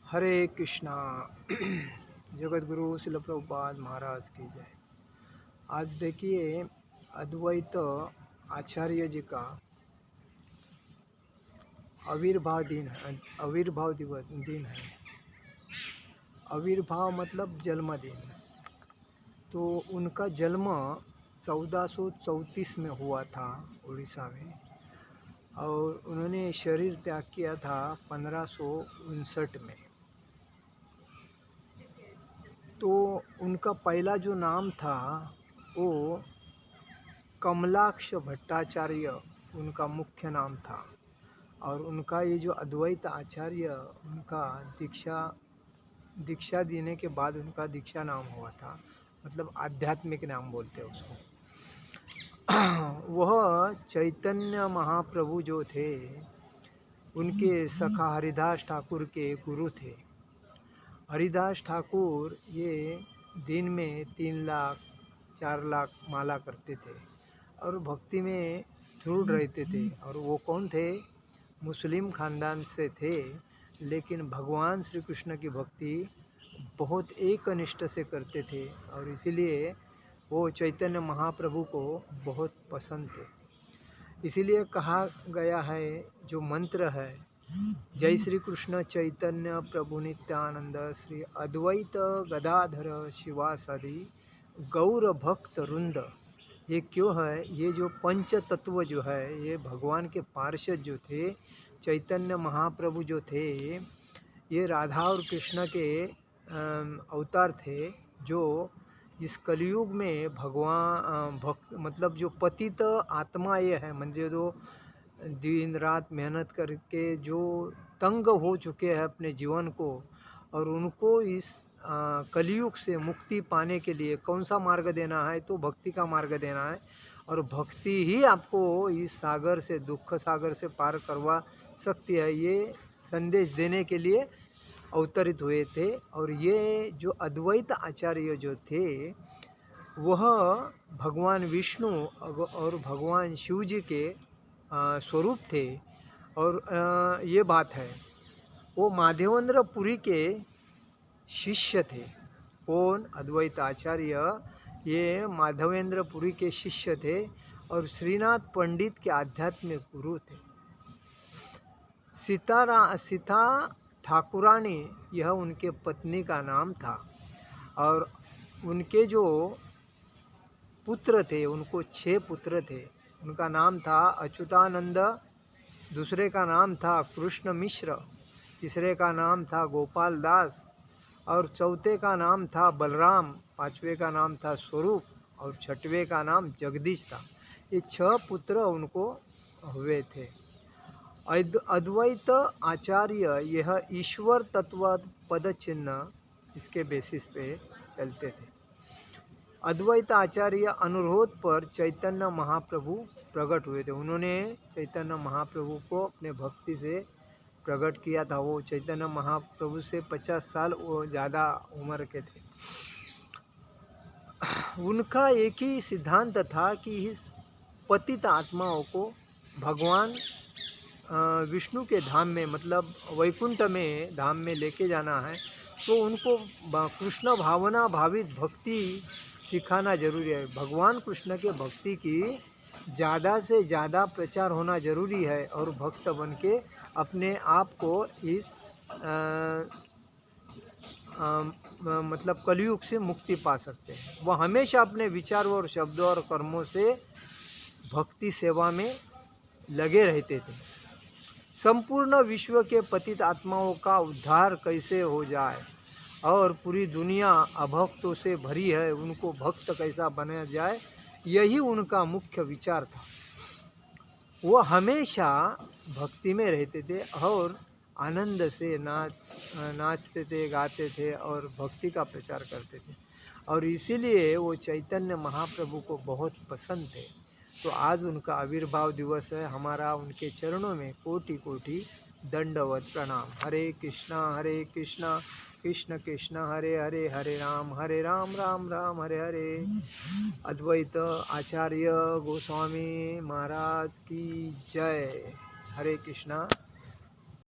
हरे कृष्णा। जगत गुरु शिल प्रभुपाद महाराज की जय। आज देखिए अद्वैत आचार्य जी का आविर्भाव दिन है, आविर्भाव दिवस दिन है। आविर्भाव मतलब जन्मदिन। तो उनका जन्म 1434 में हुआ था उड़ीसा में, और उन्होंने शरीर त्याग किया था 1559 में। तो उनका पहला जो नाम था वो कमलाक्ष भट्टाचार्य उनका मुख्य नाम था, और उनका ये जो अद्वैत आचार्य उनका दीक्षा देने के बाद उनका दीक्षा नाम हुआ था, मतलब आध्यात्मिक नाम बोलते हैं उसको। वह चैतन्य महाप्रभु जो थे उनके सखा हरिदास ठाकुर के गुरु थे। हरिदास ठाकुर ये दिन में 3 लाख 4 लाख माला करते थे और भक्ति में दृढ़ रहते थे। और वो कौन थे? मुस्लिम खानदान से थे, लेकिन भगवान श्री कृष्ण की भक्ति बहुत एकनिष्ठ से करते थे, और इसीलिए वो चैतन्य महाप्रभु को बहुत पसंद थे। इसीलिए कहा गया है, जो मंत्र है, जय श्री कृष्ण चैतन्य प्रभु नित्यानंद श्री अद्वैत गदाधर शिवासादि गौर भक्त वृंद। ये क्यों है? ये जो पंच तत्व जो है, ये भगवान के पार्षद जो थे, चैतन्य महाप्रभु जो थे, ये राधा और कृष्ण के अवतार थे, जो इस कलयुग में भगवान मतलब जो पतित आत्मा ये है, म्हणजे जो दिन रात मेहनत करके जो तंग हो चुके हैं अपने जीवन को, और उनको इस कलयुग से मुक्ति पाने के लिए कौन सा मार्ग देना है? तो भक्ति का मार्ग देना है। और भक्ति ही आपको इस सागर से, दुख सागर से पार करवा सकती है। ये संदेश देने के लिए अवतरित हुए थे। और ये जो अद्वैत आचार्य जो थे, वह भगवान विष्णु और भगवान शिव जी के स्वरूप थे। और ये बात है, वो माधवेंद्र पुरी के शिष्य थे। कौन? अद्वैत आचार्य ये माधवेंद्र पुरी के शिष्य थे और श्रीनाथ पंडित के आध्यात्मिक गुरु थे। सीता ठाकुरानी यह उनके पत्नी का नाम था। और उनके जो पुत्र थे, उनको 6 पुत्र थे। उनका नाम था अच्युतानंद, दूसरे का नाम था कृष्ण मिश्र, तीसरे का नाम था गोपाल दास, और चौथे का नाम था बलराम, पांचवे का नाम था स्वरूप, और छठवें का नाम जगदीश था। ये 6 पुत्र उनको हुए थे। अद्वैत आचार्य यह ईश्वर तत्व पद चिन्ह इसके बेसिस पे चलते थे। अद्वैत आचार्य अनुरोध पर चैतन्य महाप्रभु प्रकट हुए थे। उन्होंने चैतन्य महाप्रभु को अपने भक्ति से प्रकट किया था। वो चैतन्य महाप्रभु से 50 साल वो ज़्यादा उम्र के थे। उनका एक ही सिद्धांत था कि इस पतित आत्माओं को भगवान विष्णु के धाम में, मतलब वैकुंठ में धाम में लेके जाना है। तो उनको कृष्ण भावना भावित भक्ति सिखाना जरूरी है। भगवान कृष्ण के भक्ति की ज़्यादा से ज़्यादा प्रचार होना जरूरी है, और भक्त बन के अपने आप को इस मतलब कलयुग से मुक्ति पा सकते हैं। वह हमेशा अपने विचारों और शब्दों और कर्मों से भक्ति सेवा में लगे रहते थे। संपूर्ण विश्व के पतित आत्माओं का उद्धार कैसे हो जाए, और पूरी दुनिया अभक्तों से भरी है, उनको भक्त कैसा बनाया जाए, यही उनका मुख्य विचार था। वो हमेशा भक्ति में रहते थे और आनंद से नाचते थे, गाते थे और भक्ति का प्रचार करते थे, और इसीलिए वो चैतन्य महाप्रभु को बहुत पसंद थे। तो आज उनका आविर्भाव दिवस है। हमारा उनके चरणों में कोटि कोटि दंडवत प्रणाम। हरे कृष्णा कृष्ण कृष्ण हरे हरे, हरे राम राम राम हरे हरे। अद्वैत आचार्य गोस्वामी महाराज की जय। हरे कृष्णा।